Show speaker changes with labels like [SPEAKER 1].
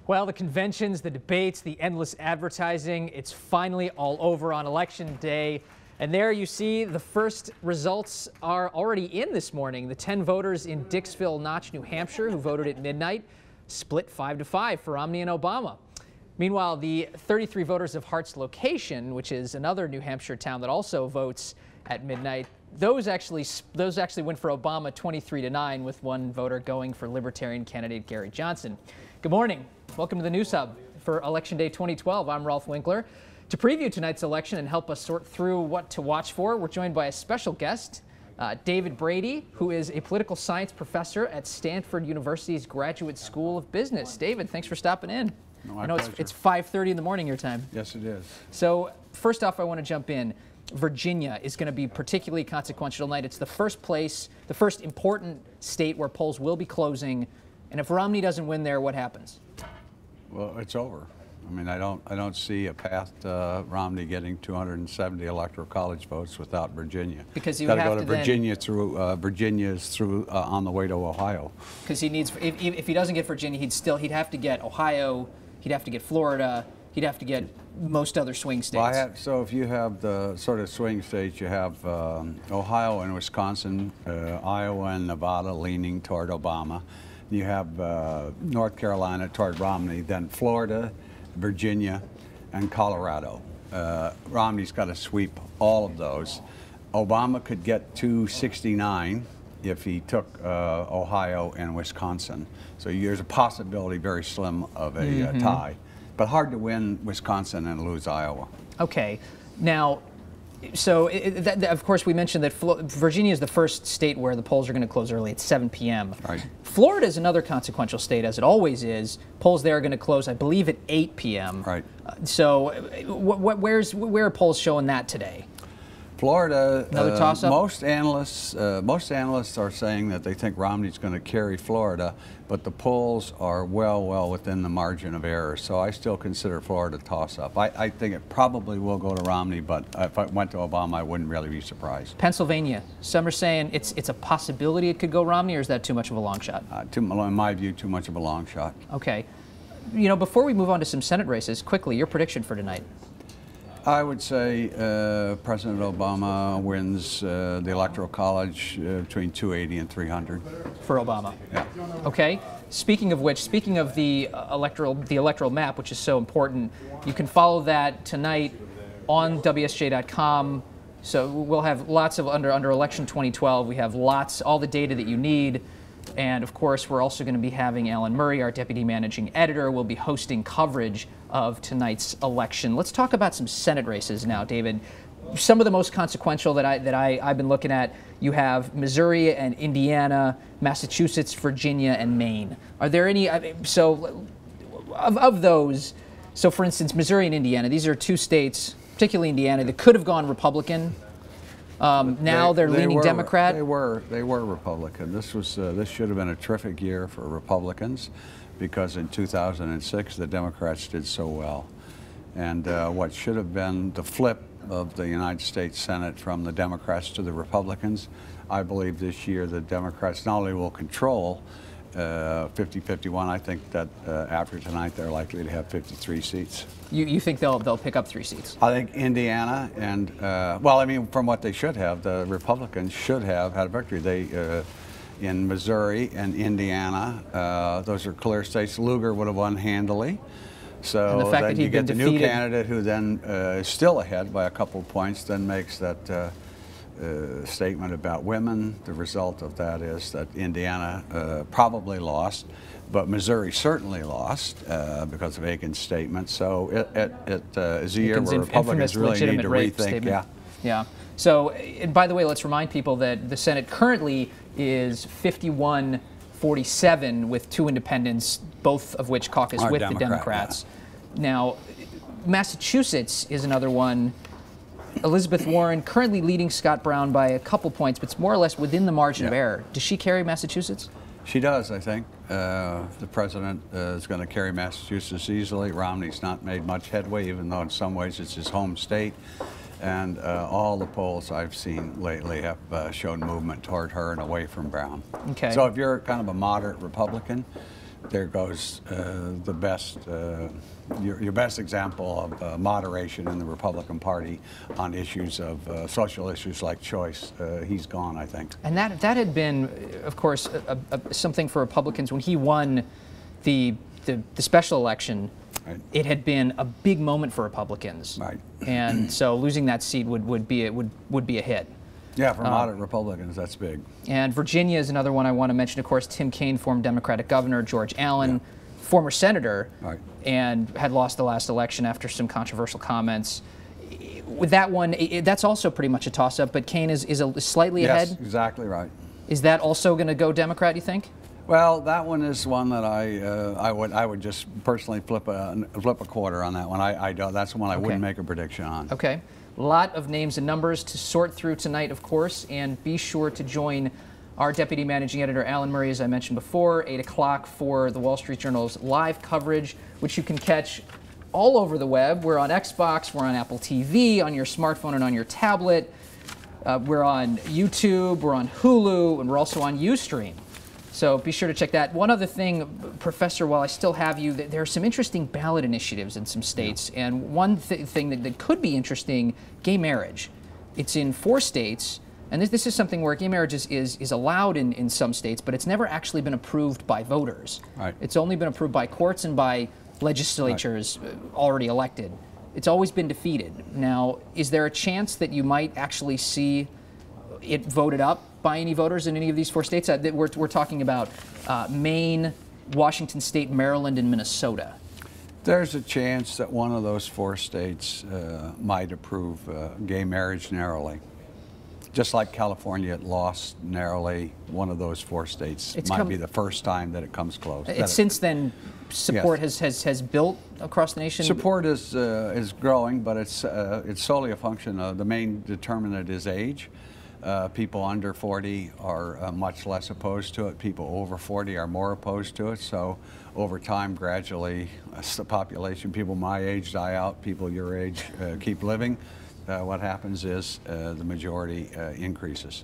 [SPEAKER 1] Well, the conventions, the debates, the endless advertising, it's finally all over on Election Day. And there you see the first results are already in this morning. The 10 voters in Dixville Notch, New Hampshire, who voted at midnight, split 5-5 for Romney and Obama. Meanwhile, the 33 voters of Hart's Location, which is another New Hampshire town that also votes at midnight, those actually went for Obama 23-9, with one voter going for Libertarian candidate Gary Johnson. Good morning. Welcome to the News Hub for Election Day 2012. I'm Rolf Winkler. To preview tonight's election and help us sort through what to watch for, we're joined by a special guest, David Brady, who is a political science professor at Stanford University's Graduate School of Business. David, thanks for stopping in.
[SPEAKER 2] My pleasure.
[SPEAKER 1] It's 5:30 in the morning your time.
[SPEAKER 2] Yes, it is.
[SPEAKER 1] So first off, I want to jump in. Virginia is going to be particularly consequential tonight. It's the first important state where polls will be closing. And if Romney doesn't win there, what happens?
[SPEAKER 2] Well, it's over. I mean, I don't see a path to Romney getting 270 electoral college votes without Virginia.
[SPEAKER 1] Because you have to go to
[SPEAKER 2] Virginia through on the way to Ohio.
[SPEAKER 1] Because he needs, if he doesn't get Virginia, he'd have to get Ohio, he'd have to get Florida, he'd have to get most other swing states.
[SPEAKER 2] Well, so if you have the sort of swing states, you have Ohio and Wisconsin, Iowa and Nevada leaning toward Obama. You have North Carolina toward Romney, then Florida, Virginia, and Colorado. Romney's got to sweep all of those. Obama could get 269 if he took Ohio and Wisconsin. So there's a possibility, very slim, of a tie. But hard to win Wisconsin and lose Iowa.
[SPEAKER 1] Okay. Now, so of course we mentioned that Virginia is the first state where the polls are going to close early at 7 p.m.
[SPEAKER 2] Right.
[SPEAKER 1] Florida is another consequential state, as it always is. Polls there are going to close, I believe, at 8 p.m.
[SPEAKER 2] Right.
[SPEAKER 1] So where are polls showing that today?
[SPEAKER 2] Florida,
[SPEAKER 1] another toss-up?
[SPEAKER 2] Most analysts are saying that they think Romney's going to carry Florida, but the polls are well within the margin of error. So I still consider Florida a toss-up. I think it probably will go to Romney, but if it went to Obama, I wouldn't really be surprised.
[SPEAKER 1] Pennsylvania, some are saying it's a possibility it could go Romney, or is that too much of a long shot?
[SPEAKER 2] In my view, too much of a long shot.
[SPEAKER 1] Okay. You know, before we move on to some Senate races, quickly, your prediction for tonight.
[SPEAKER 2] I would say President Obama wins the Electoral College between 280 and 300.
[SPEAKER 1] For Obama?
[SPEAKER 2] Yeah.
[SPEAKER 1] Okay. Speaking of which, speaking of the electoral map, which is so important, you can follow that tonight on WSJ.com. So we'll have lots of, under election 2012, we have all the data that you need. And of course, we're also going to be having Alan Murray, our deputy managing editor, will be hosting coverage of tonight's election. Let's talk about some Senate races now, David. Some of the most consequential that I've been looking at, you have Missouri and Indiana, Massachusetts, Virginia, and Maine. Are there any, so of those, so for instance, Missouri and Indiana, these are two states, particularly Indiana, that could have gone Republican. Now they're leaning Democrat.
[SPEAKER 2] They were Republican. This should have been a terrific year for Republicans, because in 2006 the Democrats did so well, and what should have been the flip of the United States Senate from the Democrats to the Republicans, I believe this year the Democrats not only will control 50-51. I think that after tonight they're likely to have 53 seats.
[SPEAKER 1] You think they'll pick up 3 seats?
[SPEAKER 2] I think Indiana and well, I mean, from what they should have, the Republicans should have had a victory. They in Missouri and Indiana, those are clear states. Lugar would have won handily. So
[SPEAKER 1] and the fact
[SPEAKER 2] then
[SPEAKER 1] that
[SPEAKER 2] you get the new candidate who then is still ahead by a couple of points, then makes that statement about women. The result of that is that Indiana probably lost, but Missouri certainly lost because of Aiken's statement. So it is a year where Republicans really need to rethink.
[SPEAKER 1] Yeah. So, and by the way, let's remind people that the Senate currently is 51-47 with 2 independents, both of which caucus with the Democrats. Yeah. Now, Massachusetts is another one. Elizabeth Warren currently leading Scott Brown by a couple points, but it's more or less within the margin of error. Does she carry Massachusetts?
[SPEAKER 2] She does, I think. The president is going to carry Massachusetts easily. Romney's not made much headway, even though in some ways it's his home state. And all the polls I've seen lately have shown movement toward her and away from Brown.
[SPEAKER 1] Okay.
[SPEAKER 2] So if you're kind of a moderate Republican, there goes the best, your best example of moderation in the Republican Party on issues of social issues like choice. He's gone, I think.
[SPEAKER 1] And that had been, of course, something for Republicans when he won the special election.
[SPEAKER 2] Right.
[SPEAKER 1] It had been a big moment for Republicans.
[SPEAKER 2] Right.
[SPEAKER 1] And so losing that seat would be a hit.
[SPEAKER 2] Yeah, for moderate Republicans, that's big.
[SPEAKER 1] And Virginia is another one I want to mention. Of course, Tim Kaine, former Democratic governor, George Allen, former senator, and had lost the last election after some controversial comments. With that one, that's also pretty much a toss-up, but Kaine is slightly ahead?
[SPEAKER 2] Yes, exactly right.
[SPEAKER 1] Is that also going to go Democrat, you think?
[SPEAKER 2] Well, that one is one that I would just personally flip a quarter on that one. I don't. That's one I wouldn't make a prediction on.
[SPEAKER 1] Okay. A lot of names and numbers to sort through tonight, of course, and be sure to join our Deputy Managing Editor, Alan Murray, as I mentioned before, 8 o'clock for the Wall Street Journal's live coverage, which you can catch all over the web. We're on Xbox, we're on Apple TV, on your smartphone and on your tablet. We're on YouTube, we're on Hulu, and we're also on Ustream. So be sure to check that. One other thing, Professor, while I still have you, there are some interesting ballot initiatives in some states. Yeah. And one thing that could be interesting, gay marriage. It's in 4 states, and this is something where gay marriage is allowed in some states, but it's never actually been approved by voters.
[SPEAKER 2] Right.
[SPEAKER 1] It's only been approved by courts and by legislatures already elected. It's always been defeated. Now, is there a chance that you might actually see it voted up by any voters in any of these 4 states? We're talking about Maine, Washington State, Maryland, and Minnesota.
[SPEAKER 2] There's a chance that one of those 4 states might approve gay marriage narrowly. Just like California, it lost narrowly. One of those 4 states might be the first time that it comes close.
[SPEAKER 1] Since then, support has built across the nation?
[SPEAKER 2] Support is growing, but it's solely a function of the main determinant is age. People under 40 are much less opposed to it. People over 40 are more opposed to it. So over time, gradually, as the population, people my age die out, people your age keep living. What happens is the majority increases.